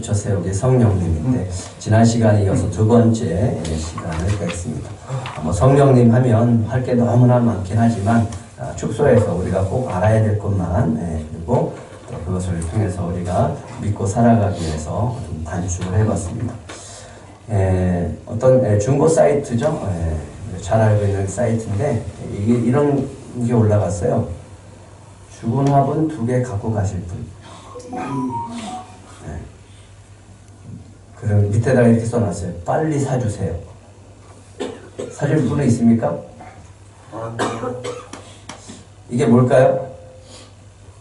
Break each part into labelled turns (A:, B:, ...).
A: 기초 세우기 성령님인데 지난 시간에 이어서 두 번째 시간을 갖겠습니다. 뭐 성령님 하면 할 게 너무나 많긴 하지만 축소해서 우리가 꼭 알아야 될 것만 그리고 또 그것을 통해서 우리가 믿고 살아가기 위해서 좀 단축을 해봤습니다. 어떤 중고 사이트죠. 잘 알고 있는 사이트인데 이게 이런 게 올라갔어요. 죽은 화분 2개 갖고 가실 분. 그럼 밑에다가 이렇게 써놨어요. 빨리 사주세요. 사줄 분은 있습니까? 이게 뭘까요?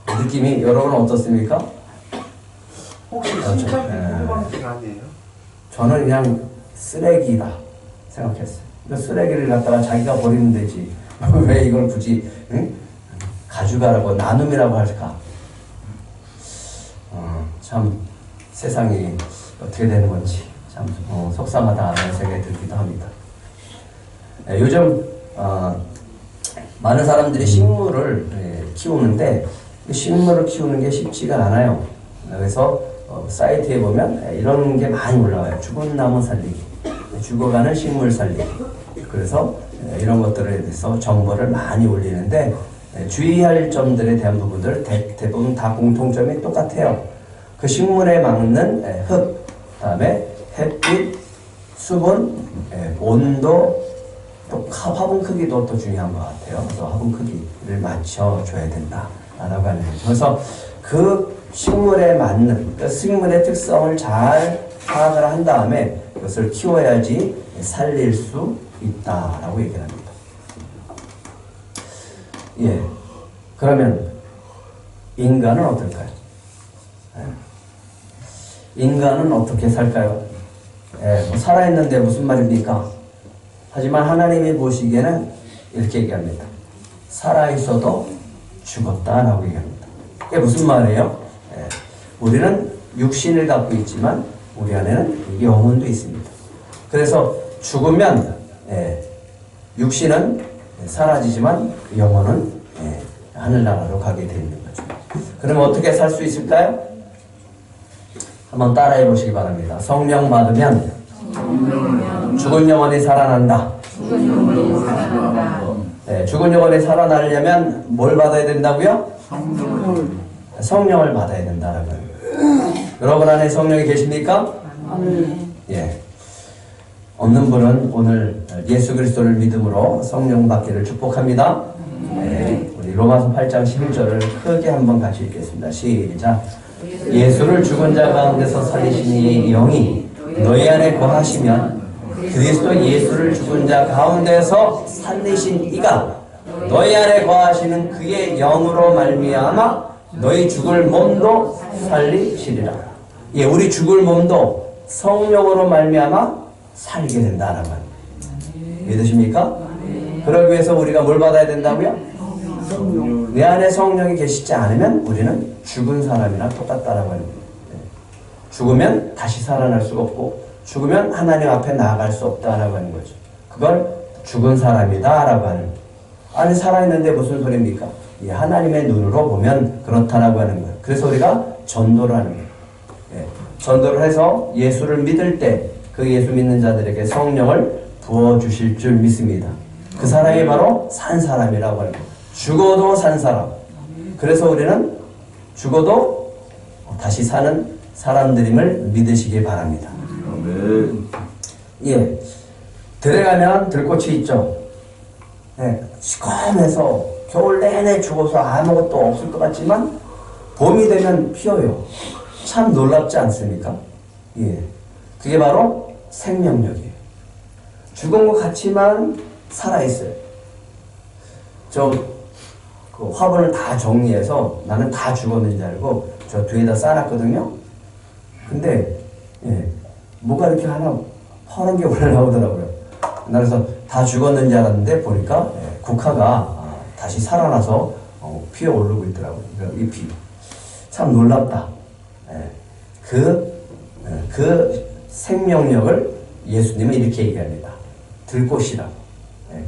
A: 느낌이 여러분은 어떻습니까?
B: 혹시 신청 후방증 아니에요?
A: 저는 그냥 쓰레기다 생각했어요. 그 쓰레기를 갖다가 자기가 버리면 되지. 왜 이걸 굳이 가져가라고 나눔이라고 할까? 참 세상이 어떻게 되는 건지 참 속상하다는 생각이 들기도 합니다. 요즘 많은 사람들이 식물을 키우는데 식물을 키우는 게 쉽지가 않아요. 그래서 사이트에 보면 이런 게 많이 올라와요. 죽은 나무 살리기, 죽어가는 식물 살리기. 그래서 이런 것들에 대해서 정보를 많이 올리는데 주의할 점들에 대한 부분들 대부분 다 공통점이 똑같아요. 그 식물에 맞는 흙, 그다음에 햇빛, 수분, 온도, 또 화분 크기도 또 중요한 것 같아요. 그래서 화분 크기를 맞춰줘야 된다라고 하는 거죠. 그래서 그 식물에 맞는, 그 식물의 특성을 잘 파악을 한 다음에 그것을 키워야지 살릴 수 있다라고 얘기를 합니다. 그러면 인간은 어떨까요? 인간은 어떻게 살까요? 살아있는데 무슨 말입니까? 하지만 하나님이 보시기에는 이렇게 얘기합니다. 살아있어도 죽었다라고 얘기합니다. 이게 무슨 말이에요? 우리는 육신을 갖고 있지만 우리 안에는 영혼도 있습니다. 그래서 죽으면 육신은 사라지지만 영혼은 하늘나라로 가게 되는 거죠. 그럼 어떻게 살 수 있을까요? 한번 따라해 보시기 바랍니다. 성령 받으면 죽은 영혼이 살아난다. 죽은 영혼이 살아나려면 뭘 받아야 된다고요? 성령을 받아야 된다라고요. 여러분 안에 성령이 계십니까? 없는 분은 오늘 예수 그리스도를 믿음으로 성령 받기를 축복합니다. 우리 로마서 8장 11절을 크게 한번 같이 읽겠습니다. 시작. 예수를 죽은 자 가운데서 살리시니 영이 너희 안에 거하시면 그리스도 예수를 죽은 자 가운데서 살리신 이가 너희 안에 거하시는 그의 영으로 말미암아 너희 죽을 몸도 살리시리라. 우리 죽을 몸도 성령으로 말미암아 살게 된다라고 합니다. 믿으십니까? 그러기 위해서 우리가 뭘 받아야 된다고요? 내 안에 성령이 계시지 않으면 우리는 죽은 사람이랑 똑같다라고 합니다. 죽으면 다시 살아날 수가 없고 죽으면 하나님 앞에 나아갈 수 없다라고 하는 거죠. 그걸 죽은 사람이다라고 하는 거예요. 아니 살아있는데 무슨 소리입니까? 하나님의 눈으로 보면 그렇다라고 하는 거예요. 그래서 우리가 전도를 하는 거예요. 전도를 해서 예수를 믿을 때 그 예수 믿는 자들에게 성령을 부어주실 줄 믿습니다. 그 사람이 바로 산 사람이라고 하는 거예요. 죽어도 산 사람. 그래서 우리는 죽어도 다시 사는 사람들임을 믿으시기 바랍니다. 들에 가면 들꽃이 있죠. 시커매서 겨울 내내 죽어서 아무것도 없을 것 같지만 봄이 되면 피어요. 참 놀랍지 않습니까? 그게 바로 생명력이에요. 죽은 것 같지만 살아있어요. 그 화분을 다 정리해서 나는 다 죽었는 줄 알고 저 뒤에다 쌓아놨거든요. 근데 뭐가 이렇게 하나 파란 게 올라오더라고요. 그래서 다 죽었는 줄 알았는데 보니까 국화가 다시 살아나서 피어 오르고 있더라고요. 잎이 참 놀랍다. 그 생명력을 예수님은 이렇게 얘기합니다. 들꽃이라고.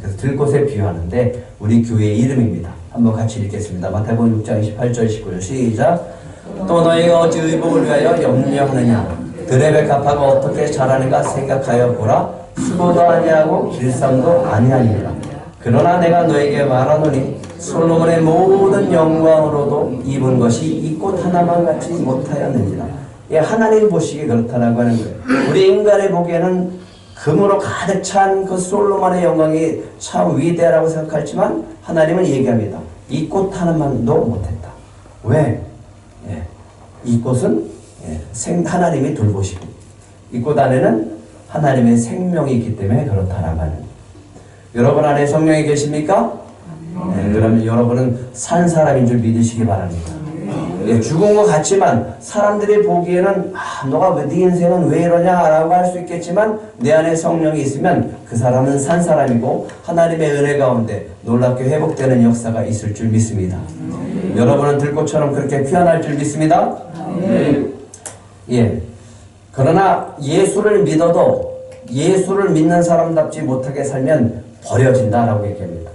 A: 그래서 들꽃에 비유하는데 우리 교회의 이름입니다. 한번 같이 읽겠습니다. 마태복음 6장 28절 19절 시작. 또 너희가 어찌 의복을 위하여 염려하느냐. 드레베 가파가 어떻게 자라는가 생각하여 보라. 수고도 아니하고 길쌈도 아니하니라. 그러나 내가 너에게 말하노니 솔로몬의 모든 영광으로도 입은 것이 이 꽃 하나만 같이 못하였느니라. 예, 하나님 보시기에 그렇다라고 하는 거예요. 우리 인간이 보기에는 금으로 가득 찬 그 솔로몬의 영광이 참 위대하다고 생각하지만 하나님은 얘기합니다. 이 꽃 하나만도 못했다. 왜? 예, 이 꽃은 하나님이 돌보시고 이 꽃 안에는 하나님의 생명이 있기 때문에 그렇다라고 하는 거예요. 여러분 안에 성령이 계십니까? 그러면 여러분은 산 사람인 줄 믿으시기 바랍니다. 죽은 것 같지만 사람들이 보기에는 너가 네 인생은 왜 이러냐 라고 할 수 있겠지만 내 안에 성령이 있으면 그 사람은 산 사람이고 하나님의 은혜 가운데 놀랍게 회복되는 역사가 있을 줄 믿습니다. 여러분은 들꽃처럼 그렇게 피어날 줄 믿습니다. 예. 그러나 예수를 믿어도 예수를 믿는 사람답지 못하게 살면 버려진다라고 얘기합니다.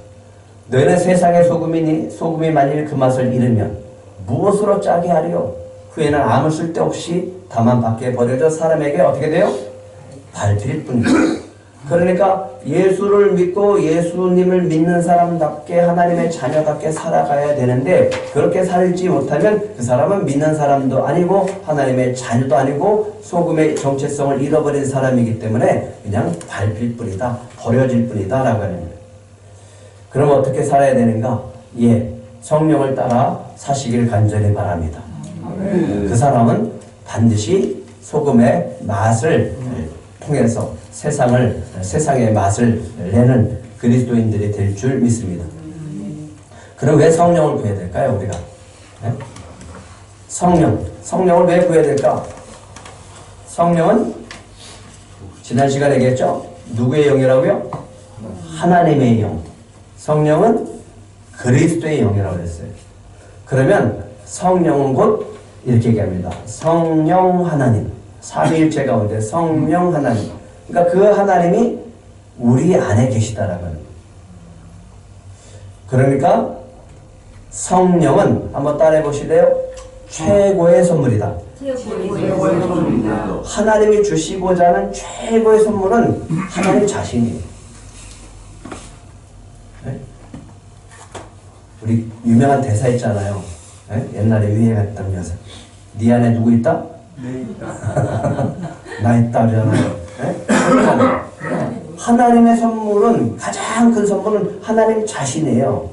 A: 너희는 세상의 소금이니 소금이 만일 그 맛을 잃으면 무엇으로 짜게 하리요? 후에는 아무 쓸데없이 다만 밖에 버려져 사람에게 어떻게 돼요? 밟힐 뿐이다. 그러니까 예수를 믿고 예수님을 믿는 사람답게 하나님의 자녀답게 살아가야 되는데 그렇게 살지 못하면 그 사람은 믿는 사람도 아니고 하나님의 자녀도 아니고 소금의 정체성을 잃어버린 사람이기 때문에 그냥 밟힐 뿐이다. 버려질 뿐이다 라고 하는 거예요. 그럼 어떻게 살아야 되는가? 예, 성령을 따라 사시길 간절히 바랍니다. 그 사람은 반드시 소금의 맛을 통해서 세상의 맛을 내는 그리스도인들이 될 줄 믿습니다. 그럼 왜 성령을 구해야 될까요, 우리가? 네? 성령을 왜 구해야 될까? 성령은 지난 시간에 얘기했죠? 누구의 영이라고요? 하나님의 영. 성령은 그리스도의 영이라고 했어요. 그러면 성령은 곧 이렇게 얘기합니다. 성령 하나님. 삼위일체 가운데 성령 하나님. 그러니까 그 하나님이 우리 안에 계시다라고 하는 거예요. 그러니까 성령은 한번 따라해 보실래요? 최고의 선물이다. 하나님이 주시고자 하는 최고의 선물은 하나님 자신이에요. 네? 우리 유명한 대사 있잖아요. 네? 옛날에 유행했던 여사. 네 안에 누구 있다? 네 있다. 나 있다 그러잖아요. 네? 하나님의 선물은 가장 큰 선물은 하나님 자신이에요.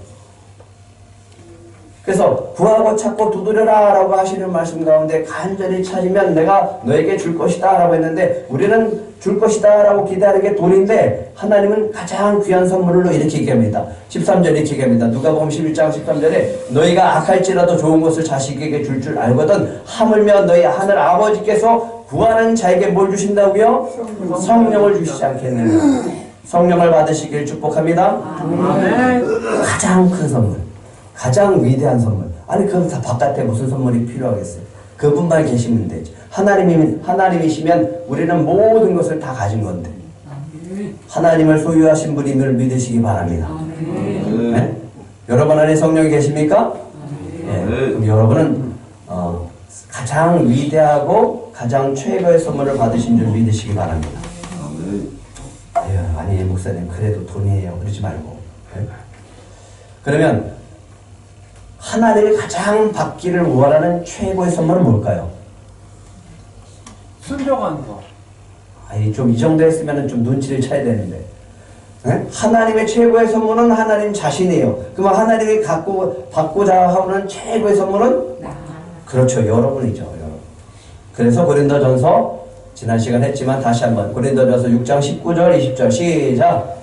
A: 그래서 구하고 찾고 두드려라 라고 하시는 말씀 가운데 간절히 찾으면 내가 너에게 줄 것이다 라고 했는데 우리는 줄 것이다 라고 기대하는 게 돈인데 하나님은 가장 귀한 선물로 이렇게 얘기합니다. 13절 이렇게 얘기합니다. 누가복음 11장 13절에 너희가 악할지라도 좋은 것을 자식에게 줄 줄 알거든 하물며 너희 하늘 아버지께서 구하는 자에게 뭘 주신다고요? 성령을 주시지 않겠느냐. 성령을 받으시길 축복합니다. 가장 큰 선물, 가장 위대한 선물. 아니 그 바깥에 무슨 선물이 필요하겠어요? 그분만 계시면 되죠. 하나님이시면 우리는 모든 것을 다 가진 건데 하나님을 소유하신 분임을 믿으시기 바랍니다. 네? 여러분 안에 성령이 계십니까? 네. 그럼 여러분은 가장 위대하고 가장 최고의 선물을 받으신 줄 믿으시기 바랍니다. 아니 목사님 그래도 돈이에요 그러지 말고. 네? 그러면 하나님이 가장 받기를 원하는 최고의 선물은 뭘까요?
B: 순종하는 거. 아니
A: 좀 이 정도 했으면 좀 눈치를 채야 되는데. 네? 하나님의 최고의 선물은 하나님 자신이에요. 그러면 하나님이 받고자 하는 최고의 선물은? 그렇죠. 여러분이죠. 여러분. 그래서 고린도전서 지난 시간 했지만 다시 한번 고린도전서 6장 19절 20절 시작.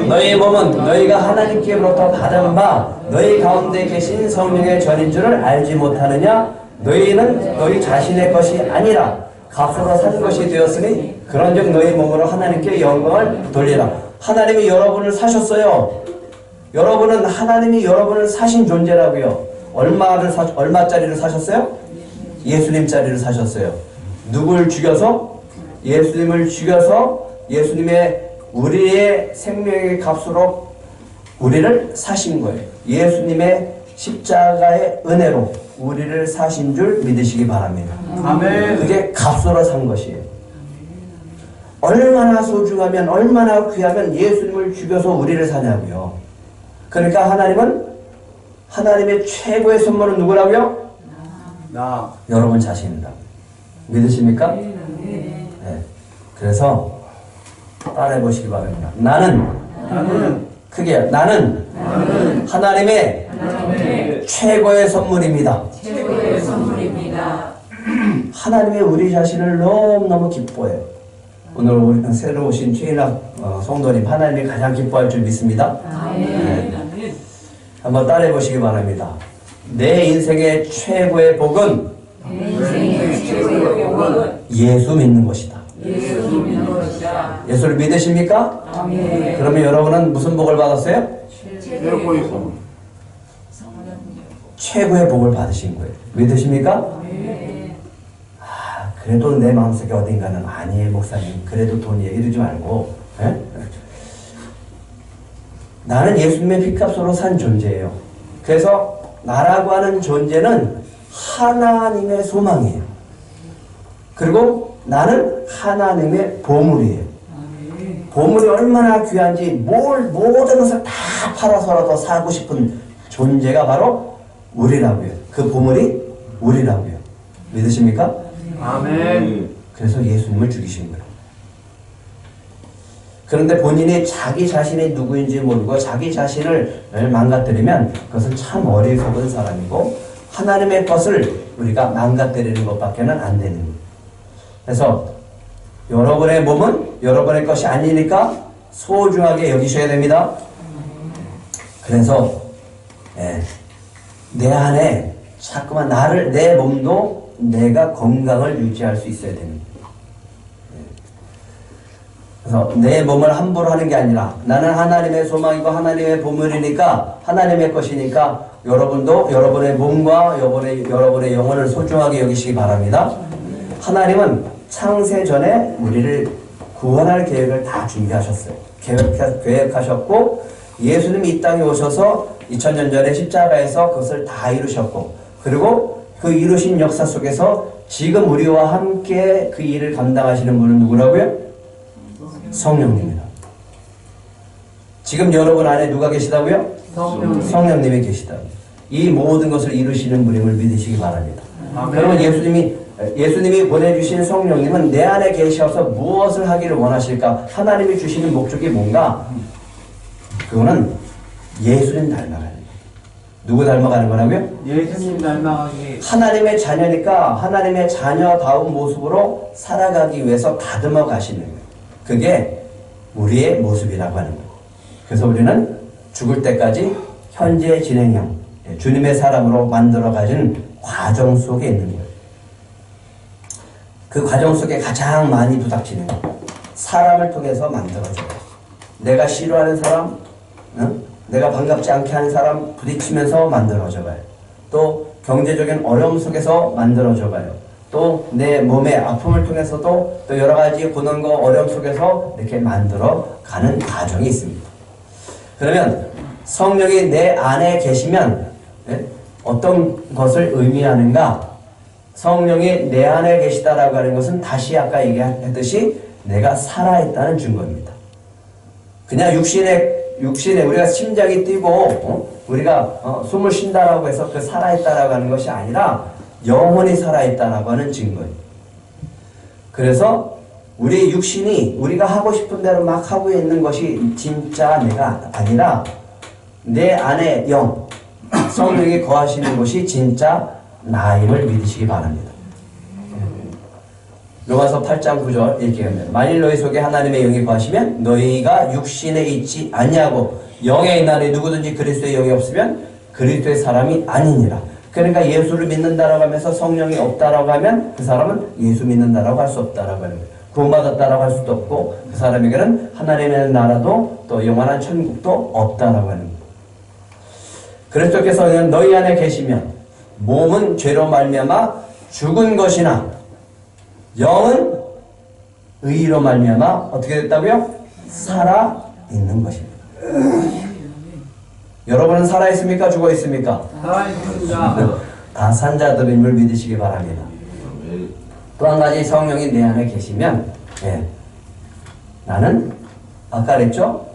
A: 너희 몸은 너희가 하나님께로부터 받은 바 너희 가운데 계신 성령의 전인 줄을 알지 못하느냐? 너희는 너희 자신의 것이 아니라 값으로 산 것이 되었으니 그런즉 너희 몸으로 하나님께 영광을 돌리라. 하나님이 여러분을 사셨어요. 여러분은 하나님이 여러분을 사신 존재라고요. 얼마짜리를 사셨어요? 예수님짜리를 사셨어요. 누굴 죽여서? 예수님을 죽여서 예수님의 우리의 생명의 값으로 우리를 사신 거예요. 예수님의 십자가의 은혜로 우리를 사신 줄 믿으시기 바랍니다. 아멘. 그게 값으로 산 것이에요. 얼마나 소중하면 얼마나 귀하면 예수님을 죽여서 우리를 사냐고요. 그러니까 하나님은 하나님의 최고의 선물은 누구라고요?
B: 나.
A: 여러분 자신이다. 믿으십니까? 네. 그래서 따라해 보시기 바랍니다. 나는 크게 나는 하나님의 최고의 선물입니다.
C: 최고의 선물입니다.
A: 하나님의 우리 자신을 너무너무 기뻐해요. 오늘 우리 새로 오신 최인학 성도님 하나님이 가장 기뻐할 줄 믿습니다. 네. 한번 따라해 보시기 바랍니다. 내 인생의 최고의 복은 예수 믿는 것이다. 예수를 믿으십니까? 그러면 여러분은 무슨 복을 받았어요?
B: 최고의 선물.
A: 최고의 복을 받으신 거예요. 믿으십니까? 그래도 내 마음속에 어딘가는 아니에요 목사님 그래도 돈이 이러지 말고 에? 나는 예수님의 피값으로 산 존재예요. 그래서 나라고 하는 존재는 하나님의 소망이에요. 그리고 나는 하나님의 보물이에요. 보물이 얼마나 귀한지 모든 것을 다 팔아서라도 사고 싶은 존재가 바로 우리라고요. 그 보물이 우리라고요. 믿으십니까?
B: 아멘.
A: 그래서 예수님을 죽이신 거예요. 그런데 본인이 자기 자신이 누구인지 모르고 자기 자신을 망가뜨리면 그것은 참 어리석은 사람이고 하나님의 것을 우리가 망가뜨리는 것밖에는 안 되는 거예요. 그래서 여러분의 몸은 여러분의 것이 아니니까 소중하게 여기셔야 됩니다. 그래서 내 안에 자꾸만 내 몸도 내가 건강을 유지할 수 있어야 됩니다. 그래서 내 몸을 함부로 하는 게 아니라 나는 하나님의 소망이고 하나님의 보물이니까 하나님의 것이니까 여러분도 여러분의 몸과 여러분의 영혼을 소중하게 여기시기 바랍니다. 하나님은 창세 전에 우리를 구원할 계획을 다 준비하셨어요. 계획하셨고 예수님이 이 땅에 오셔서 2000년 전에 십자가에서 그것을 다 이루셨고 그리고 그 이루신 역사 속에서 지금 우리와 함께 그 일을 감당하시는 분은 누구라고요? 성령님이다. 지금 여러분 안에 누가 계시다고요? 성령님이 계시다. 이 모든 것을 이루시는 분임을 믿으시기 바랍니다. 그러면 예수님이 보내주신 성령님은 내 안에 계셔서 무엇을 하기를 원하실까? 하나님이 주시는 목적이 뭔가? 그거는 예수님 닮아가는 거예요. 누구 닮아가는 거라고요?
B: 예수님 닮아가기.
A: 하나님의 자녀니까 하나님의 자녀다운 모습으로 살아가기 위해서 다듬어 가시는 거예요. 그게 우리의 모습이라고 하는 거예요. 그래서 우리는 죽을 때까지 현재 진행형 주님의 사람으로 만들어가는 과정 속에 있는 거예요. 그 과정 속에 가장 많이 부닥치는 거 사람을 통해서 만들어줘요. 내가 싫어하는 사람, 내가 반갑지 않게 하는 사람 부딪히면서 만들어져가요. 또 경제적인 어려움 속에서 만들어져가요. 또 내 몸의 아픔을 통해서도 또 여러 가지 고난과 어려움 속에서 이렇게 만들어가는 과정이 있습니다. 그러면 성령이 내 안에 계시면 어떤 것을 의미하는가? 성령이 내 안에 계시다라고 하는 것은 다시 아까 얘기했듯이 내가 살아있다는 증거입니다. 그냥 육신에 우리가 심장이 뛰고 우리가 숨을 쉰다라고 해서 그 살아있다라고 하는 것이 아니라 영혼이 살아있다라고 하는 증거예요. 그래서 우리 육신이 우리가 하고 싶은 대로 막 하고 있는 것이 진짜 내가 아니라 내 안에 영, 성령이 거하시는 것이 진짜 나임을 믿으시기 바랍니다. 로마서 8장 9절 이렇게 합니다. 만일 너희 속에 하나님의 영이 거하시면 너희가 육신에 있지 아니하고 영에 있나니 누구든지 그리스도의 영이 없으면 그리스도의 사람이 아니니라. 그러니까 예수를 믿는다라고 하면서 성령이 없다라고 하면 그 사람은 예수 믿는다라고 할 수 없다라고 하는 거예요. 구원받았다라고 할 수도 없고 그 사람에게는 하나님의 나라도 또 영원한 천국도 없다라고 하는 거예요. 그리스도께서는 너희 안에 계시면 몸은 죄로 말미암아 죽은 것이나 영은 의로 말미암아 어떻게 됐다고요? 살아 있는 것입니다. 여러분은 살아 있습니까? 죽어 있습니까?
B: 살아있습니다.
A: 다 산자들임을 믿으시기 바랍니다. 또 한 가지 성령이 내 안에 계시면 나는 아까 그랬죠?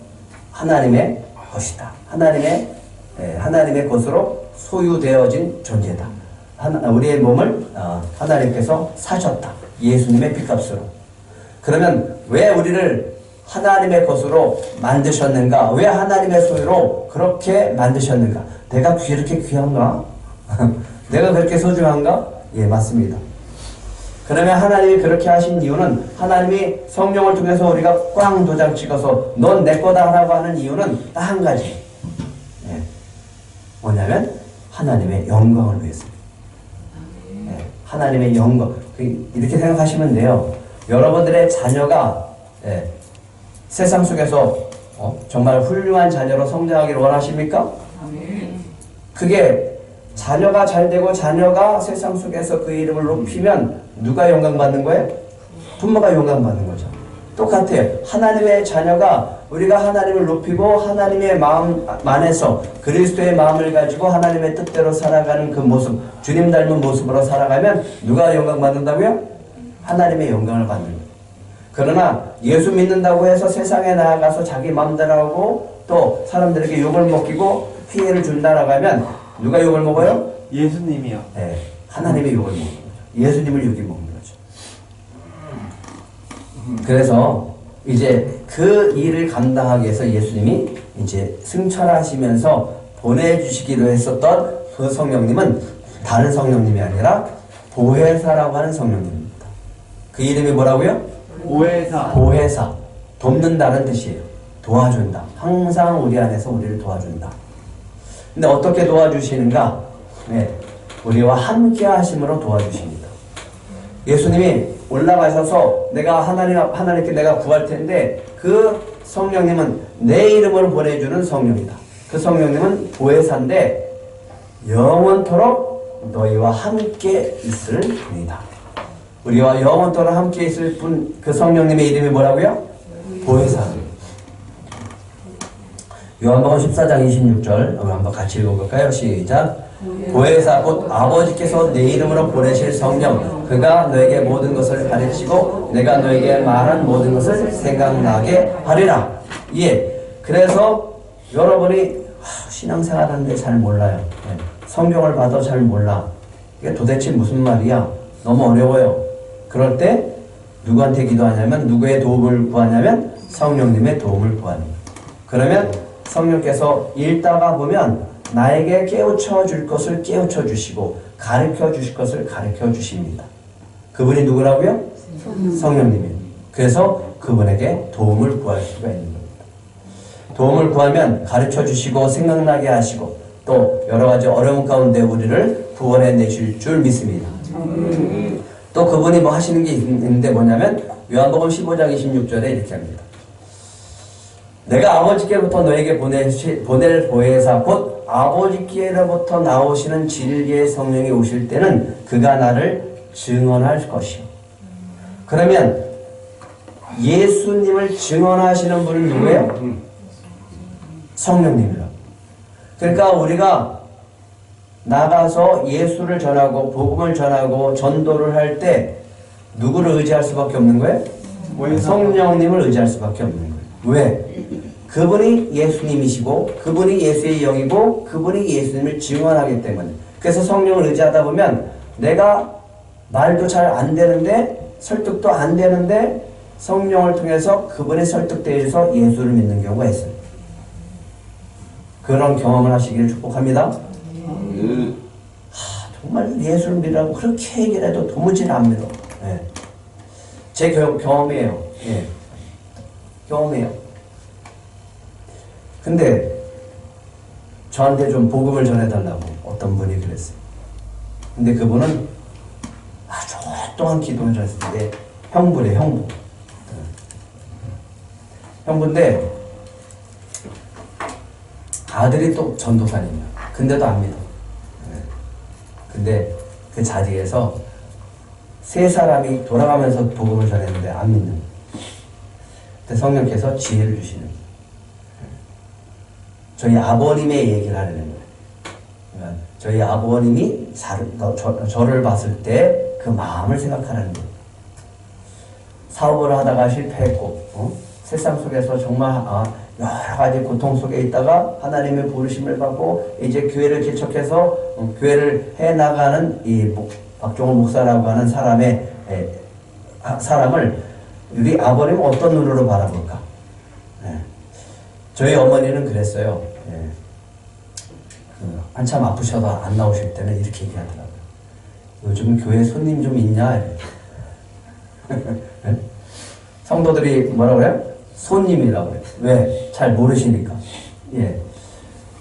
A: 하나님의 것이다. 하나님의 것으로 소유되어진 존재다. 우리의 몸을 하나님께서 사셨다. 예수님의 핏값으로. 그러면 왜 우리를 하나님의 것으로 만드셨는가? 왜 하나님의 소유로 그렇게 만드셨는가? 내가 그렇게 귀한가? 내가 그렇게 소중한가? 예, 맞습니다. 그러면 하나님이 그렇게 하신 이유는 하나님이 성령을 통해서 우리가 꽝 도장 찍어서 넌 내 거다 라고 하는 이유는 딱 한 가지. 예. 뭐냐면 하나님의 영광을 위해서입니다. 예. 하나님의 영광. 이렇게 생각하시면 돼요. 여러분들의 자녀가 세상 속에서 정말 훌륭한 자녀로 성장하기를 원하십니까? 그게 자녀가 잘 되고 자녀가 세상 속에서 그 이름을 높이면 누가 영광받는 거예요? 부모가 영광받는 거죠. 똑같아요. 하나님의 자녀가 우리가 하나님을 높이고 하나님의 마음 안에서 그리스도의 마음을 가지고 하나님의 뜻대로 살아가는 그 모습, 주님 닮은 모습으로 살아가면 누가 영광받는다고요? 하나님의 영광을 받는 거예요. 그러나 예수 믿는다고 해서 세상에 나아가서 자기 마음대로 하고 또 사람들에게 욕을 먹이고 피해를 준다라고 하면 누가 욕을 먹어요?
B: 예수님이요.
A: 네, 하나님의 욕을 먹는 거죠. 예수님을 욕이 먹는 거죠. 그래서 이제 그 일을 감당하기 위해서 예수님이 이제 승천하시면서 보내주시기로 했었던 그 성령님은 다른 성령님이 아니라 보혜사라고 하는 성령님입니다. 그 이름이 뭐라고요? 보혜사. 돕는다는 뜻이에요. 도와준다. 항상 우리 안에서 우리를 도와준다. 근데 어떻게 도와주시는가? 네, 우리와 함께 하심으로 도와주십니다. 예수님이 올라가셔서 내가 하나님께 내가 구할 텐데 그 성령님은 내 이름을 보내주는 성령이다. 그 성령님은 보혜사인데 영원토록 너희와 함께 있을 분이다. 우리와 영원토록 함께 있을 분, 그 성령님의 이름이 뭐라고요? 보혜사. 요한복음 14장 26절 한번 같이 읽어볼까요? 시작. 보혜사 곧 아버지께서 내 이름으로 보내실 성령 그가 너에게 모든 것을 가르치고 내가 너에게 말한 모든 것을 생각나게 하리라. 예. 그래서 여러분이 신앙생활 하는데 잘 몰라요. 성경을 봐도 잘 몰라. 이게 도대체 무슨 말이야? 너무 어려워요. 그럴 때 누구한테 기도하냐면 누구의 도움을 구하냐면 성령님의 도움을 구합니다. 그러면 성령께서 읽다가 보면 나에게 깨우쳐 줄 것을 깨우쳐 주시고 가르쳐 주실 것을 가르쳐 주십니다. 그분이 누구라고요? 성령님이에요. 그래서 그분에게 도움을 구할 수가 있는 겁니다. 도움을 구하면 가르쳐 주시고 생각나게 하시고 또 여러 가지 어려운 가운데 우리를 구원해 내실 줄 믿습니다. 또 그분이 뭐 하시는 게 있는데 뭐냐면 요한복음 15장 26절에 이렇게 합니다. 내가 아버지께로부터 너에게 보낼 보혜사 곧 아버지께로부터 나오시는 진리의 성령이 오실 때는 그가 나를 증언할 것이요. 그러면 예수님을 증언하시는 분은 누구예요? 성령님이라고. 그러니까 우리가 나가서 예수를 전하고 복음을 전하고 전도를 할 때 누구를 의지할 수밖에 없는 거예요? 성령님을 의지할 수밖에 없는 거예요. 왜? 그분이 예수님이시고 그분이 예수의 영이고 그분이 예수님을 증언하기 때문에. 그래서 성령을 의지하다 보면 내가 말도 잘 안 되는데 설득도 안 되는데 성령을 통해서 그분의 설득되어서 예수를 믿는 경우가 있어요. 그런 경험을 하시기를 축복합니다. 정말 예수를 믿으라고 그렇게 얘기를 해도 도무지 안 믿어. 네. 제 경험이에요. 네. 경험이에요. 근데 저한테 좀 복음을 전해달라고 어떤 분이 그랬어요. 근데 그분은 아주 오랫동안 기도를 했을 때 형부래요, 형부. 형부인데 아들이 또 전도사님이야. 근데도 안 믿어. 근데 그 자리에서 세 사람이 돌아가면서 복음을 전했는데 안 믿는 거예요. 근데 성령께서 지혜를 주시는 거예요. 저희 아버님의 얘기를 하려는 거예요. 그러니까 저희 아버님이 저를 봤을 때 그 마음을 생각하라는 거예요. 사업을 하다가 실패했고 세상 속에서 정말 여러 가지 고통 속에 있다가 하나님의 부르심을 받고 이제 교회를 개척해서 교회를 해나가는 이 박종훈 목사라고 하는 사람을 우리 아버님은 어떤 눈으로 바라볼까? 저희 어머니는 그랬어요. 한참 아프셔도 안 나오실 때는 이렇게 얘기하더라고요. 요즘 교회 손님 좀 있냐? 성도들이 뭐라고 그래요? 손님이라고 그래요. 왜? 잘 모르시니까. 예.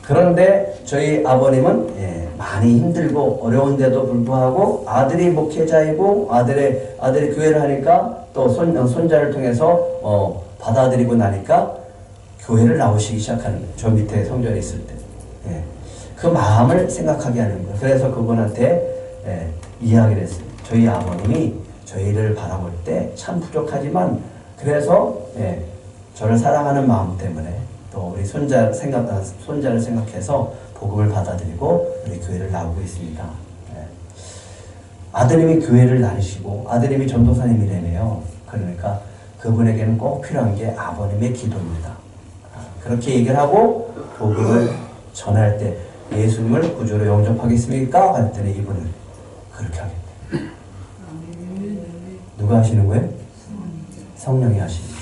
A: 그런데 저희 아버님은 많이 힘들고 어려운데도 불구하고 아들이 목회자이고 아들이 교회를 하니까 또 손자를 통해서 받아들이고 나니까 교회를 나오시기 시작하는 거예요. 저 밑에 성전에 있을 때. 예. 그 마음을 생각하게 하는 거예요. 그래서 그분한테 이야기를 했어요. 저희 아버님이 저희를 바라볼 때 참 부족하지만 그래서 저를 사랑하는 마음 때문에 또 우리 손자를 생각해서 복음을 받아들이고 우리 교회를 나오고 있습니다. 아드님이 교회를 다니시고 아드님이 전도사님이라며요. 그러니까 그분에게는 꼭 필요한 게 아버님의 기도입니다. 그렇게 얘기를 하고 복음을 전할 때 예수님을 구주로 영접하겠습니까? 그랬더니 이분은 그렇게 하겠다. 누가 하시는 거예요? 성령이 하시는 거예요.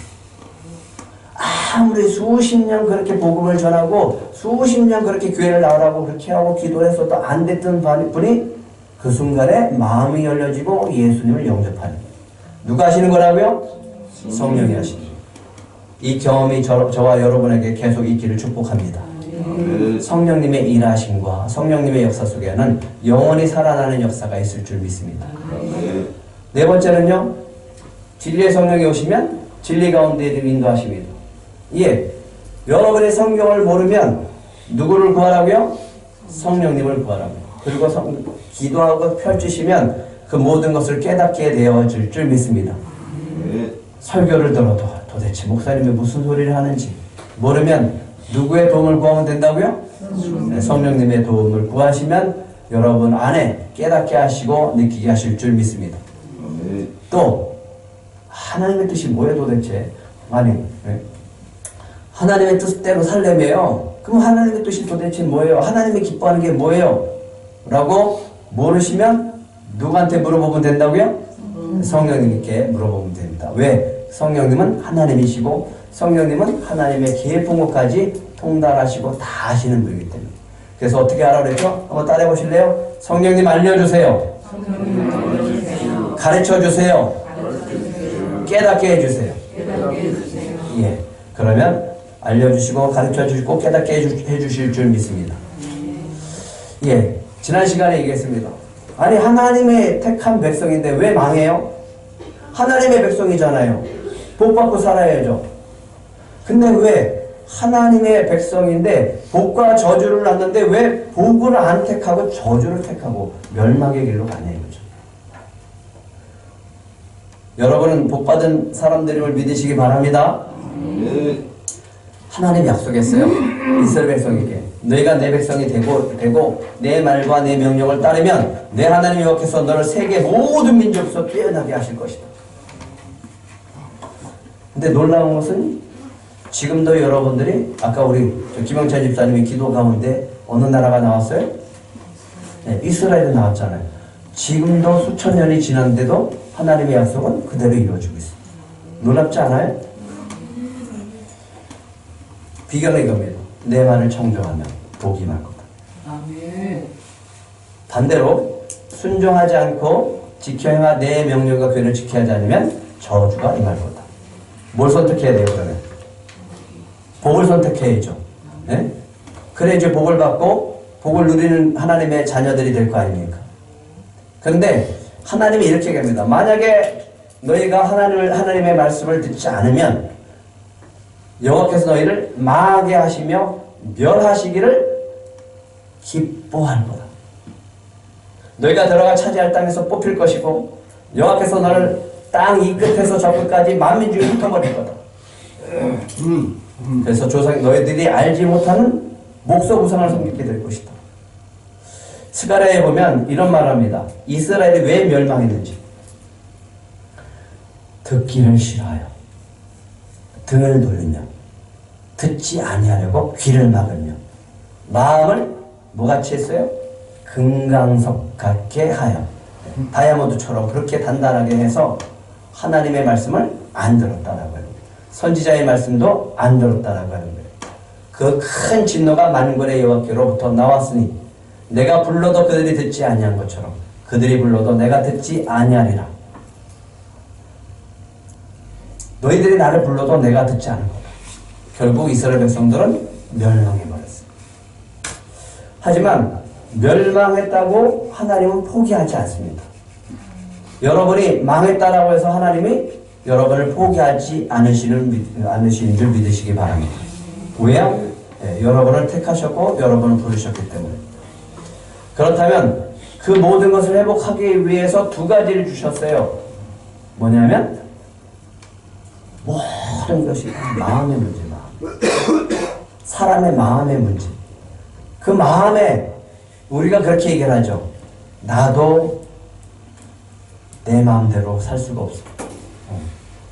A: 아무리 수십 년 그렇게 복음을 전하고 수십 년 그렇게 교회를 나오라고 그렇게 하고 기도했어도 안 됐던 분이 그 순간에 마음이 열려지고 예수님을 영접하는 거예요. 누가 하시는 거라고요? 성령이 하시는 거예요. 이 경험이 저와 여러분에게 계속 있기를 축복합니다. 성령님의 일하심과 성령님의 역사 속에는 영원히 살아나는 역사가 있을 줄 믿습니다. 네 번째는요, 진리의 성령이 오시면 진리 가운데 인도하십니다. 예, 여러분의 성경을 모르면 누구를 구하라고요? 성령님을 구하라고요. 그리고 기도하고 펼치시면 그 모든 것을 깨닫게 되어질 줄 믿습니다. 설교를 들어도 도대체 목사님이 무슨 소리를 하는지 모르면 누구의 도움을 구하면 된다고요? 성령님의 도움을 구하시면 여러분 안에 깨닫게 하시고 느끼게 하실 줄 믿습니다. 또 하나님의 뜻이 뭐예요 도대체? 하나님의 뜻대로 살려면요. 그럼 하나님의 뜻이 도대체 뭐예요? 하나님이 기뻐하는 게 뭐예요? 라고 모르시면 누구한테 물어보면 된다고요? 성령님께 물어보면 됩니다. 왜? 성령님은 하나님이시고 성령님은 하나님의 계획한 것까지 통달하시고 다 아시는 분이기 때문에. 그래서 어떻게 하라고 그랬죠? 한번 따라해 보실래요? 성령님 알려주세요. 가르쳐주세요. 깨닫게 해주세요. 예. 그러면 알려주시고 가르쳐주시고 깨닫게 해주실 줄 믿습니다. 예. 지난 시간에 얘기했습니다. 아니 하나님의 택한 백성인데 왜 망해요? 하나님의 백성이잖아요. 복 받고 살아야죠. 근데 왜 하나님의 백성인데 복과 저주를 낳는데 왜 복을 안 택하고 저주를 택하고 멸망의 길로 가냐 이거죠. 여러분은 복받은 사람들임을 믿으시기 바랍니다. 하나님 약속했어요. 이스라엘 백성에게 너희가 내 백성이 되고 내 말과 내 명령을 따르면 내 하나님 여호와께서 너를 세계 모든 민족에서 뛰어나게 하실 것이다. 근데 놀라운 것은 지금도 여러분들이 아까 우리 김영찬 집사님이 기도 가운데 어느 나라가 나왔어요? 네, 이스라엘이 나왔잖아요. 지금도 수천 년이 지났는데도 하나님의 약속은 그대로 이루어지고 있어요. 놀랍지 않아요? 비결은 이겁니다. 내 말을 청종하면 복이 날 거다. 반대로 순종하지 않고 지켜 행하 내 명령과 규례를 지켜야 하지 않으면 저주가 임할 거다. 뭘 선택해야 돼요 그러면? 복을 선택해야죠. 네? 그래 이제 복을 받고 복을 누리는 하나님의 자녀들이 될 거 아닙니까? 그런데 하나님이 이렇게 얘기합니다. 만약에 너희가 하나님의 말씀을 듣지 않으면 여호와께서 너희를 망하게 하시며 멸하시기를 기뻐할 거다. 너희가 들어가 차지할 땅에서 뽑힐 것이고 여호와께서 너를 땅 이 끝에서 저 끝까지 만민 중에 흩어버릴 거다. 그래서 너희들이 알지 못하는 목석 우상을 섬기게 될 것이다. 스가랴에 보면 이런 말을 합니다. 이스라엘이 왜 멸망했는지 듣기를 싫어하여 등을 돌리며 듣지 아니하려고 귀를 막으며 마음을 뭐같이 했어요? 금강석 같게 하여 다이아몬드처럼 그렇게 단단하게 해서 하나님의 말씀을 안 들었다라고 해요. 선지자의 말씀도 안 들었다라고 하는 거예요. 그 큰 진노가 만군의 여호와께로부터 나왔으니 내가 불러도 그들이 듣지 아니한 것처럼 그들이 불러도 내가 듣지 아니하리라. 너희들이 나를 불러도 내가 듣지 않을 거다. 결국 이스라엘 백성들은 멸망해버렸어요. 하지만 멸망했다고 하나님은 포기하지 않습니다. 여러분이 망했다라고 해서 하나님이 여러분을 포기하지 않으시는 줄 믿으시기 바랍니다. 왜요? 네, 여러분을 택하셨고 여러분을 부르셨기 때문에. 그렇다면 그 모든 것을 회복하기 위해서 두 가지를 주셨어요. 뭐냐면 모든 것이 마음의 문제, 사람의 마음의 문제. 그 마음에 우리가 그렇게 얘기를 하죠. 나도 내 마음대로 살 수가 없어.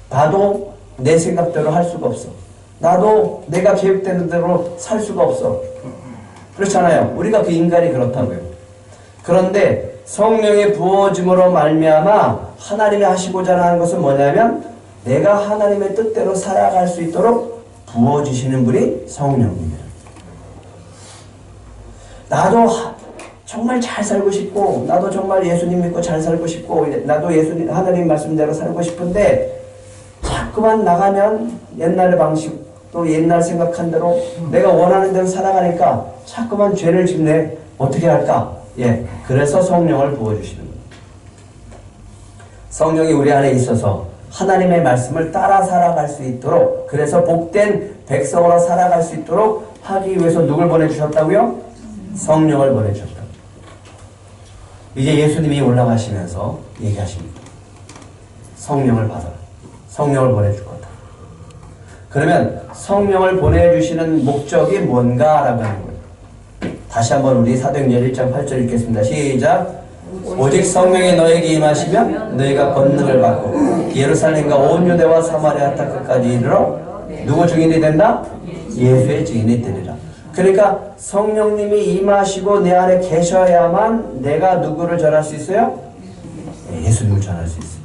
A: 나도 내 생각대로 할 수가 없어. 나도 내가 계획되는 대로 살 수가 없어. 그렇잖아요. 우리가 그 인간이 그렇다고요. 그런데 성령의 부어짐으로 말미암아 하나님이 하시고자 하는 것은 뭐냐면 내가 하나님의 뜻대로 살아갈 수 있도록 부어주시는 분이 성령입니다. 나도 정말 잘 살고 싶고 나도 정말 예수님 믿고 잘 살고 싶고 나도 예수님 하나님 말씀대로 살고 싶은데 자꾸만 나가면 옛날 방식 또 옛날 생각한 대로 내가 원하는 대로 살아가니까 자꾸만 죄를 짓네. 어떻게 할까? 예, 그래서 성령을 부어주시는 거예요. 성령이 우리 안에 있어서 하나님의 말씀을 따라 살아갈 수 있도록 그래서 복된 백성으로 살아갈 수 있도록 하기 위해서 누굴 보내주셨다고요? 성령을 보내주셨다. 이제 예수님이 올라가시면서 얘기하십니다. 성령을 받아라. 성령을 보내줄 거다. 그러면 성령을 보내주시는 목적이 뭔가라고 하는 거예요. 다시 한번 우리 사도행전 1장 8절 읽겠습니다. 시작. 오직 성령이 너에게 임하시면 너희가 권능을 받고 예루살렘과 온 유대와 사마리아 땅끝까지 이르러 누구 증인이 된다? 예수의 증인이 되리라. 그러니까 성령님이 임하시고 내 안에 계셔야만 내가 누구를 전할 수 있어요? 예수님을 전할 수 있어요.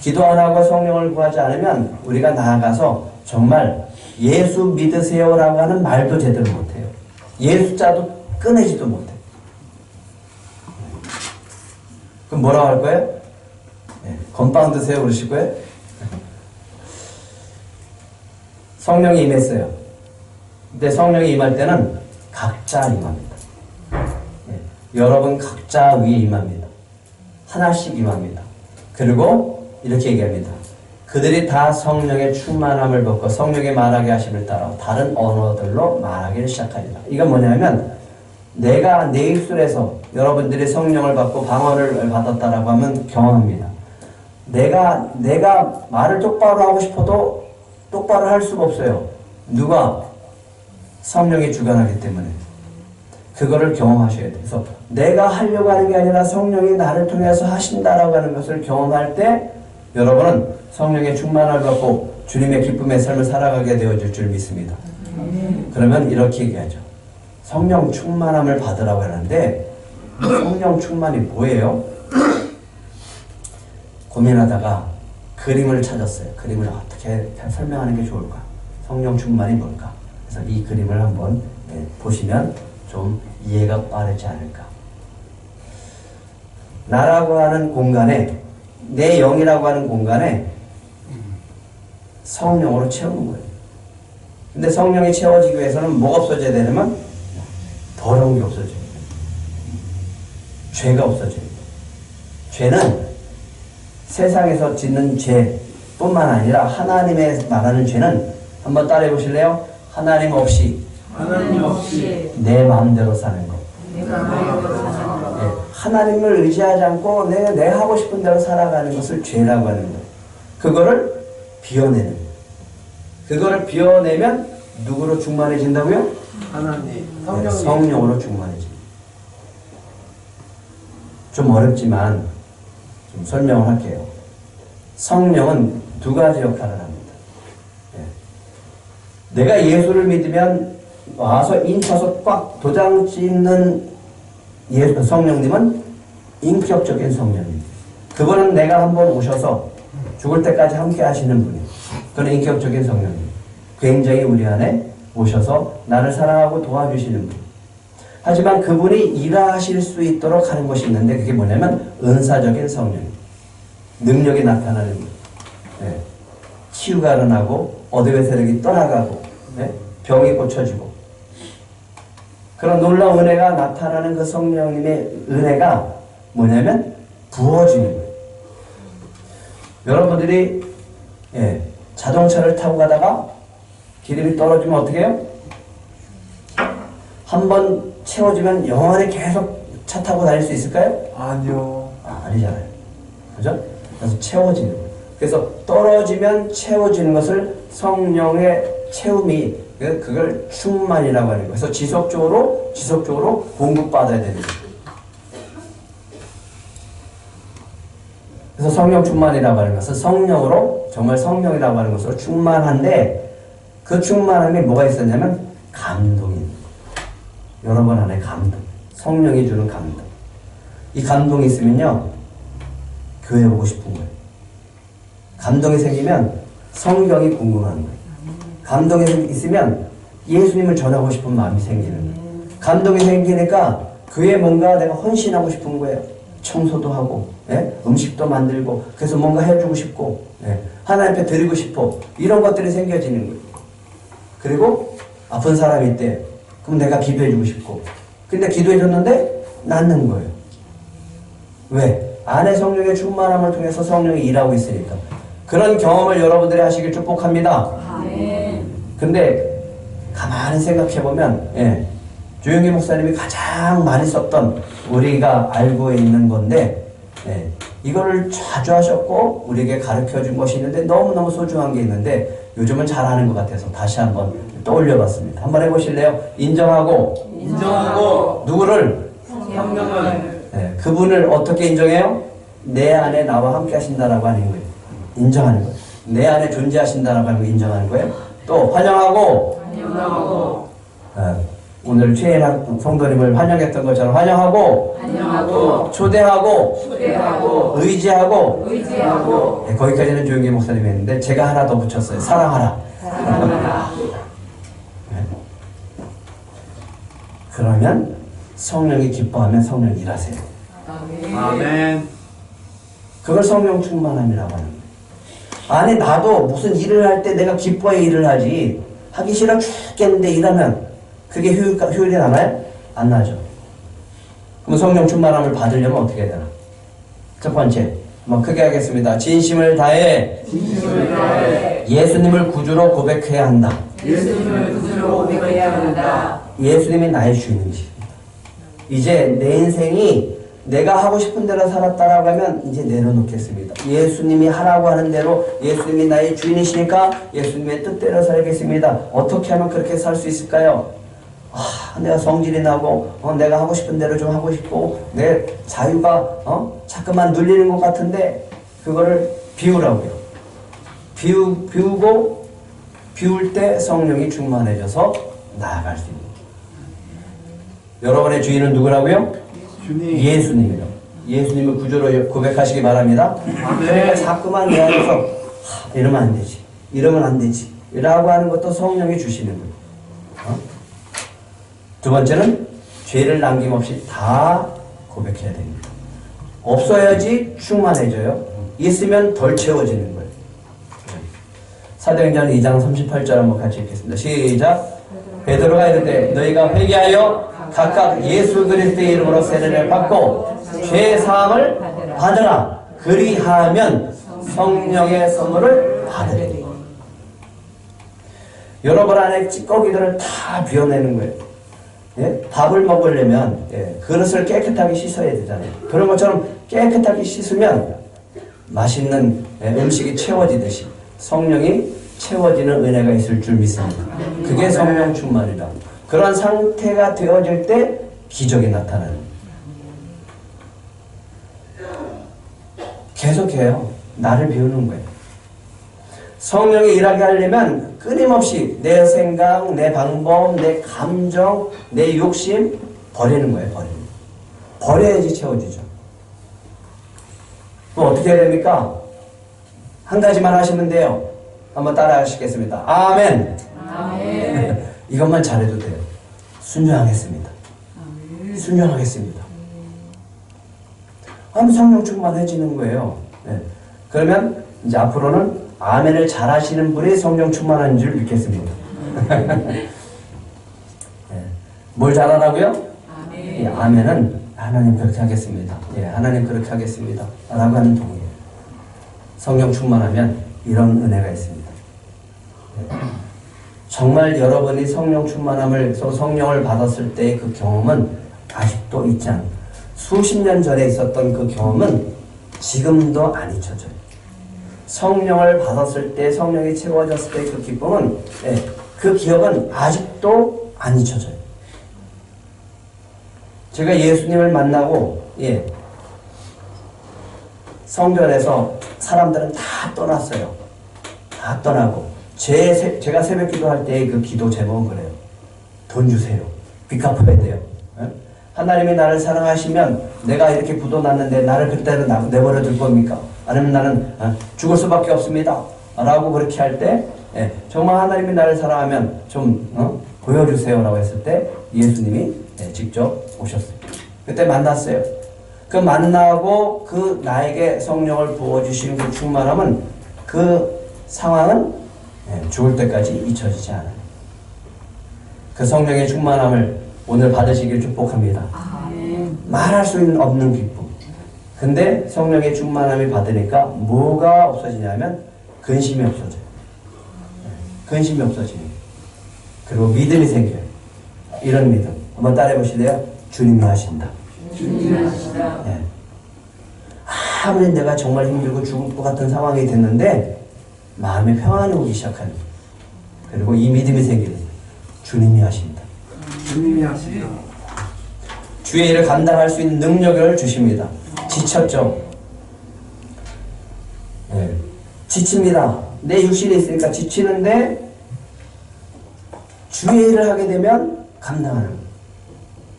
A: 기도 안 하고 성령을 구하지 않으면 우리가 나아가서 정말 예수 믿으세요라고 하는 말도 제대로 못해요. 예수자도 꺼내지도 못해요. 그럼 뭐라고 할 거예요? 네, 건빵 드세요 그러실 거예요? 성령이 임했어요. 근데 성령이 임할 때는 각자 임합니다. 네, 여러분 각자 위에 임합니다. 하나씩 임합니다. 그리고 이렇게 얘기합니다. 그들이 다 성령의 충만함을 받고 성령의 말하게 하심을 따라 다른 언어들로 말하기를 시작하리라. 이건 뭐냐면 내가 내 입술에서 여러분들이 성령을 받고 방언을 받았다라고 하면 경험합니다. 내가 말을 똑바로 하고 싶어도 똑바로 할 수가 없어요. 누가? 성령이 주관하기 때문에. 그거를 경험하셔야 돼요. 그래서 내가 하려고 하는 게 아니라 성령이 나를 통해서 하신다라고 하는 것을 경험할 때 여러분은 성령의 충만함을 받고 주님의 기쁨의 삶을 살아가게 되어질 줄 믿습니다. 그러면 이렇게 얘기하죠. 성령 충만함을 받으라고 하는데 성령 충만이 뭐예요? 고민하다가 그림을 찾았어요. 그림을 어떻게 설명하는 게 좋을까? 성령 충만이 뭘까? 그래서 이 그림을 한번 보시면 좀 이해가 빠르지 않을까? 나라고 하는 공간에 내 영이라고 하는 공간에 성령으로 채우는 거예요. 근데 성령이 채워지기 위해서는 뭐가 없어져야 되냐면 더러운 게 없어져야 돼요. 죄가 없어져야 돼요. 죄는 세상에서 짓는 죄뿐만 아니라 하나님의 말하는 죄는 한번 따라해 보실래요? 하나님 없이 내 마음대로 사는 것. 하나님을 의지하지 않고 내 하고 싶은 대로 살아가는 것을 죄라고 하는 거예요. 그거를 비워내는 거예요. 그거를 비워내면 누구로 충만해진다고요?
B: 하나님,
A: 성령으로 충만해집니다. 좀 어렵지만 좀 설명을 할게요. 성령은 두 가지 역할을 합니다. 내가 예수를 믿으면 와서 인쳐서 꽉 도장 찍는 성령님은 인격적인 성령입니다. 그분은 내가 한번 오셔서 죽을 때까지 함께 하시는 분이에요. 그는 인격적인 성령입니다. 굉장히 우리 안에 오셔서 나를 사랑하고 도와주시는 분. 하지만 그분이 일하실 수 있도록 하는 것이 있는데 그게 뭐냐면 은사적인 성령입니다. 능력이 나타나는 것. 네. 치유가 일어나고 어둠의 세력이 떠나가고 네? 병이 고쳐지고 그런 놀라운 은혜가 나타나는 그 성령님의 은혜가 뭐냐면 부어지는 거예요. 여러분들이 자동차를 타고 가다가 기름이 떨어지면 어떻게 해요? 한번 채워지면 영원히 계속 차 타고 다닐 수 있을까요?
B: 아니요.
A: 아니잖아요. 그죠? 그래서 채워지는 거예요. 그래서 떨어지면 채워지는 것을 성령의 채움이 그걸 충만이라고 하는 거예요. 그래서 지속적으로 공급받아야 되는 거예요. 그래서 성령 충만이라고 하는 것은 성령으로 정말 성령이라고 하는 것으로 충만한데 그 충만함이 뭐가 있었냐면 감동입니다. 여러분 안에 감동, 성령이 주는 감동. 이 감동이 있으면요 교회 오고 싶은 거예요. 감동이 생기면 성경이 궁금한 거예요. 감동이 있으면 예수님을 전하고 싶은 마음이 생기는 거예요. 감동이 생기니까 교회에 뭔가 내가 헌신하고 싶은 거예요. 청소도 하고 음식도 만들고 그래서 뭔가 해주고 싶고 하나님 앞에 드리고 싶어. 이런 것들이 생겨지는 거예요. 그리고 아픈 사람이 있대. 그럼 내가 기도해주고 싶고 근데 기도해줬는데 낫는 거예요. 왜? 안에 성령의 충만함을 통해서 성령이 일하고 있으니까. 그런 경험을 여러분들이 하시길 축복합니다. 근데 가만히 생각해보면 조영기 목사님이 가장 많이 썼던 우리가 알고 있는 건데 이거를 자주 하셨고 우리에게 가르쳐준 것이 있는데 너무너무 소중한 게 있는데 요즘은 잘하는 것 같아서 다시 한번 떠올려봤습니다. 한번 해보실래요? 인정하고 누구를?
B: 성령을
A: 그분을 어떻게 인정해요? 내 안에 나와 함께 하신다라고 하는 거예요. 인정하는 거예요. 내 안에 존재하신다라고 하는 거 인정하는 거예요. 또 환영하고 오늘 최애랑 성도님을 환영했던 것처럼 환영하고 초대하고 의지하고 거기까지는 조용기 목사님이 했는데 제가 하나 더 붙였어요. 사랑하라. 그러면 성령이 기뻐하면 성령이 일하세요.
B: 아멘.
A: 그걸 성령 충만함이라고 하는 거예요. 아니 나도 무슨 일을 할 때 내가 기뻐야 일을 하지 하기 싫어 죽겠는데 일하면 그게 효율이 나나요? 안 나죠. 그럼 성령 충만함을 받으려면 어떻게 해야 되나? 첫 번째 한번 크게 하겠습니다. 진심을 다해 예수님을 구주로 고백해야 한다. 예수님이 나의 주인이십니다. 이제 내 인생이 내가 하고 싶은 대로 살았다라고 하면 이제 내려놓겠습니다. 예수님이 하라고 하는 대로 예수님이 나의 주인이시니까 예수님의 뜻대로 살겠습니다. 어떻게 하면 그렇게 살 수 있을까요? 내가 성질이 나고 내가 하고 싶은 대로 좀 하고 싶고 내 자유가 자꾸만 눌리는 것 같은데 그거를 비우라고요. 비우고 비울 때 성령이 충만해져서 나아갈 수 있는 거예요. 여러분의 주인은 누구라고요?
B: 주님.
A: 예수님이요. 예수님을 구주로 고백하시기 바랍니다. 그러니까 자꾸만 내 안에서 이러면 안 되지. 이러면 안 되지. 라고 하는 것도 성령이 주시는 거예요. 두 번째는 죄를 남김없이 다 고백해야 됩니다. 없어야지 충만해져요. 있으면 덜 채워지는 거예요. 사도행전 2장 38절 한번 같이 읽겠습니다. 시작. 베드로가 이르되 너희가 회개하여 각각 예수 그리스도의 이름으로 세례를 받고 죄 사함을 받으라. 그리하면 성령의 선물을 받으리니. 여러분 안에 찌꺼기들을 다 비워내는 거예요. 밥을 먹으려면 그릇을 깨끗하게 씻어야 되잖아요. 그런 것처럼 깨끗하게 씻으면 맛있는 음식이 채워지듯이 성령이 채워지는 은혜가 있을 줄 믿습니다. 그게 성령 충만이다. 그런 상태가 되어질 때 기적이 나타나는. 계속해요. 나를 비우는 거예요. 성령이 일하게 하려면 끊임없이 내 생각, 내 방법, 내 감정, 내 욕심 버리는 거예요. 버려야지 채워지죠. 그럼 어떻게 해야 됩니까? 한 가지만 하시면 돼요. 한번 따라 하시겠습니다. 아멘.
C: 아멘.
A: 이것만 잘해도 돼요. 순종하겠습니다. 순종하겠습니다. 하면 성령 충만해지는 거예요. 네. 그러면 이제 앞으로는 아멘을 잘하시는 분이 성령 충만한 줄 믿겠습니다. 네. 뭘 잘하라고요? 예, 아멘은 하나님 그렇게 하겠습니다. 예, 하나님 그렇게 하겠습니다. 라고 하는 동의예요. 성령 충만하면 이런 은혜가 있습니다. 예. 정말 여러분이 성령 충만함을, 성령을 받았을 때의 그 경험은 아직도 있지 않아요. 수십 년 전에 있었던 그 경험은 지금도 안 잊혀져요. 성령을 받았을 때, 성령이 채워졌을 때 그 기쁨은, 예, 그 기억은 아직도 안 잊혀져요. 제가 예수님을 만나고, 예, 성전에서 사람들은 다 떠났어요. 다 떠나고. 제가 새벽 기도할 때의 그 기도 제목은 그래요. 돈 주세요. 빚 갚아야 돼요. 예? 하나님이 나를 사랑하시면 내가 이렇게 부도났는데 나를 그때로 내버려 둘 겁니까? 아니면 나는 죽을 수밖에 없습니다. 라고 그렇게 할 때, 예, 정말 하나님이 나를 사랑하면 좀 보여주세요. 라고 했을 때 예수님이, 예, 직접 오셨어요. 그때 만났어요. 그 만나고 그 나에게 성령을 부어주시는 그 충만함은, 그 상황은, 예, 죽을 때까지 잊혀지지 않아요. 그 성령의 충만함을 오늘 받으시길 축복합니다. 말할 수 없는 기쁨. 근데 성령의 충만함을 받으니까 뭐가 없어지냐면 근심이 없어져요. 근심이 없어지는. 그리고 믿음이 생겨요. 이런 믿음. 한번 따라해 보실래요? 주님이 하신다.
C: 주님이 하신다.
A: 네. 아무리 내가 정말 힘들고 죽을 것 같은 상황이 됐는데 마음에 평안이 오기 시작합니다. 그리고 이 믿음이 생기는. 주님이 하신다.
B: 주님이 하신다.
A: 주의 일을 감당할 수 있는 능력을 주십니다. 지쳤죠? 네. 지칩니다. 내 육신이 있으니까 지치는데 주의 일을 하게 되면 감당하는 거예요.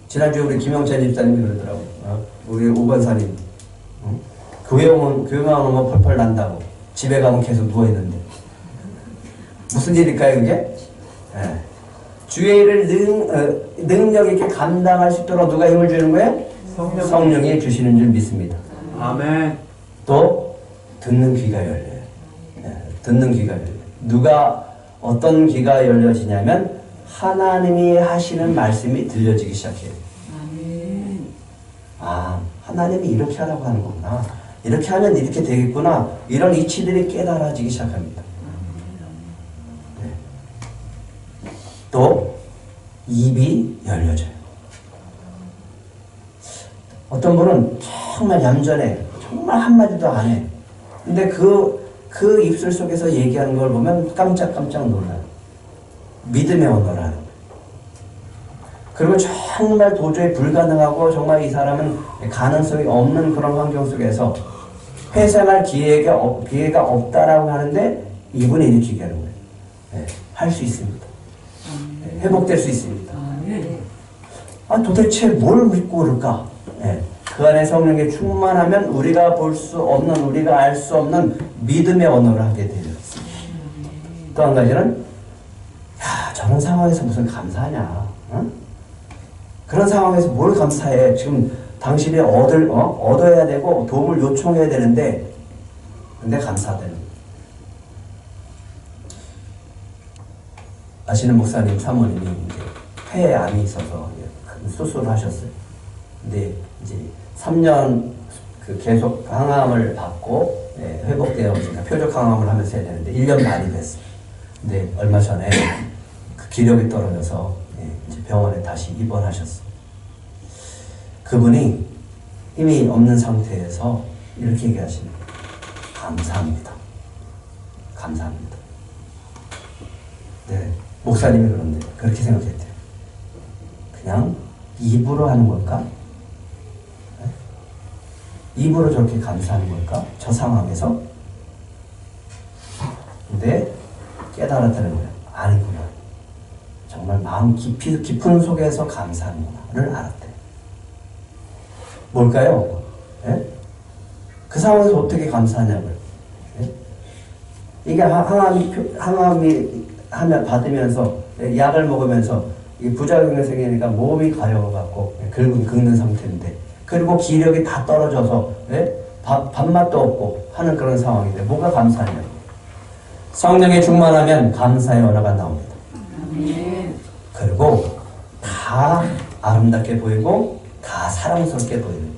A: 지난주에 우리 김영찬 집사님이 그러더라고요. 우리 오건사님. 교회만 오면 펄펄 난다고. 집에 가면 계속 누워있는데. 무슨 일일까요, 그게? 네. 주의 일을 능력 있게 감당할 수 있도록 누가 힘을 주는 거예요? 성령이 주시는 줄 믿습니다.
B: 아멘.
A: 또 듣는 귀가 열려요. 네, 듣는 귀가 열려요. 누가 어떤 귀가 열려지냐면 하나님이 하시는 말씀이 들려지기 시작해요. 아, 하나님이 이렇게 하라고 하는 거구나. 이렇게 하면 이렇게 되겠구나. 이런 이치들이 깨달아지기 시작합니다. 네. 또 입이 열려져요. 어떤 분은 정말 얌전해. 정말 한마디도 안 해. 근데 그 입술 속에서 얘기하는 걸 보면 깜짝깜짝 놀라요. 믿음의 언어를 하는 거예요. 그리고 정말 도저히 불가능하고 정말 이 사람은 가능성이 없는 그런 환경 속에서 회생할 기회가 없다라고 하는데 이분이 일으키게 하는 거예요. 네, 할 수 있습니다. 네, 회복될 수 있습니다. 아, 도대체 뭘 믿고 그럴까? 네, 그 안에 성령의 충만하면 우리가 볼 수 없는, 우리가 알 수 없는 믿음의 언어를 하게 되어 있습니다. 또 한 가지는, 야, 저런 상황에서 무슨 감사하냐? 응? 그런 상황에서 뭘 감사해? 지금 당신이 얻어야 되고 도움을 요청해야 되는데, 근데 감사되는 거예요. 아시는 목사님 사모님이 이제 폐에 암이 있어서 큰 수술을 하셨어요. 근데 이제 3년 계속 항암을 받고, 예, 회복되어 표적 항암을 하면서 해야 되는데 1년 반이 됐어요. 근데 얼마 전에 그 기력이 떨어져서, 예, 이제 병원에 다시 입원하셨어요. 그분이 힘이 없는 상태에서 이렇게 얘기하십니다. 감사합니다. 감사합니다. 네, 목사님이 그런데 그렇게 생각했대요. 그냥 입으로 하는 걸까? 네? 입으로 저렇게 감사하는 걸까? 저 상황에서? 그때 깨달았다는 거예요. 아니구나. 정말 마음 깊은 속에서 감사하는구나를 알았대. 뭘까요? 예? 그 상황에서 어떻게 감사하냐고요. 예? 이게 항암이 하면 받으면서 약을 먹으면서 이 부작용이 생기니까 몸이 가려워갖고 긁는 상태인데, 그리고 기력이 다 떨어져서 밥맛도 없고 하는 그런 상황인데 뭐가 감사하냐고. 성령에 충만하면 감사의 언어가 나옵니다. 그리고 다 아름답게 보이고 다 사랑스럽게 보이는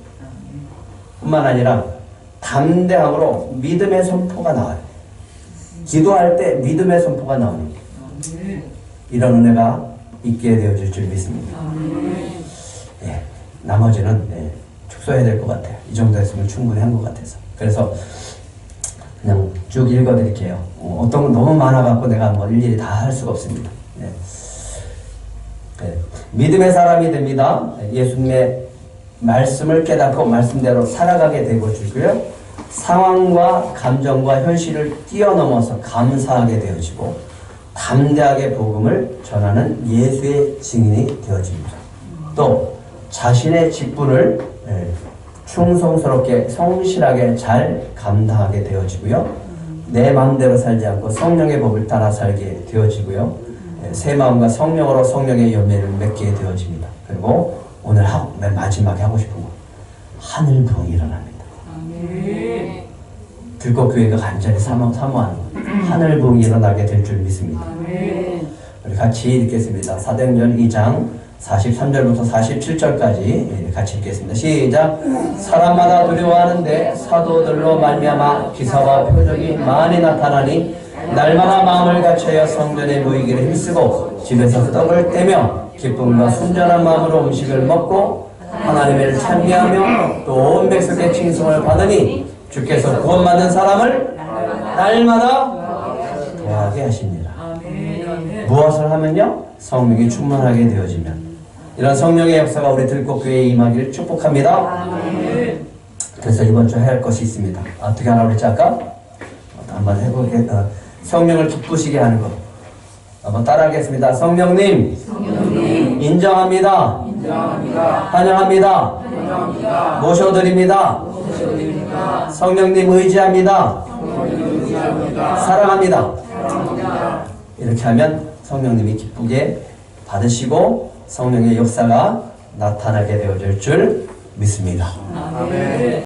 A: 뿐만 아니라 담대함으로 믿음의 선포가 나와요. 기도할 때 믿음의 선포가 나오는 거예요. 이런 은혜가 있게 되어질 줄 믿습니다. 예, 나머지는 축소해야 될 것 같아요. 이 정도 했으면 충분히 한 것 같아서. 그래서 그냥 쭉 읽어드릴게요. 어떤 건 너무 많아갖고 내가 뭐 일일이 다 할 수가 없습니다. 믿음의 사람이 됩니다. 예수님의 말씀을 깨닫고 말씀대로 살아가게 되어지고요. 상황과 감정과 현실을 뛰어넘어서 감사하게 되어지고 담대하게 복음을 전하는 예수의 증인이 되어집니다. 또 자신의 직분을 충성스럽게 성실하게 잘 감당하게 되어지고요. 내 마음대로 살지 않고 성령의 법을 따라 살게 되어지고요. 새 마음과 성령으로 성령의 열매를 맺게 되어집니다. 그리고 오늘 맨 마지막에 하고 싶은 거, 하늘 부흥이 일어납니다. 들꽃교회가 간절히 사모하는 거, 하늘 부흥이 일어나게 될 줄 믿습니다. 우리 같이 읽겠습니다. 사도행전 2장 43절부터 47절까지 같이 읽겠습니다. 시작. 사람마다 두려워하는데 사도들로 말미암아 기사와 표적이 많이 나타나니 날마다 마음을 갖춰야 성전에 모이기를 힘쓰고 집에서 떡을 떼며 기쁨과 순전한 마음으로 음식을 먹고 하나님을 찬미하며 또 온 백성의 칭송을 받으니 주께서 구원받는 사람을 날마다 더하게 하십니다. 무엇을 하면요? 성령이 충만하게 되어지면. 이런 성령의 역사가 우리 들꽃교회에 임하기를 축복합니다. 그래서 이번 주에 할 것이 있습니다. 어떻게 하라고 그랬지 아까? 한번 해보게. 성령을 기쁘시게 하는 것. 한번 따라하겠습니다. 성령님, 인정합니다. 환영합니다. 모셔드립니다. 성령님 의지합니다. 사랑합니다. 이렇게 하면 성령님이 기쁘게 받으시고 성령의 역사가 나타나게 되어질 줄 믿습니다.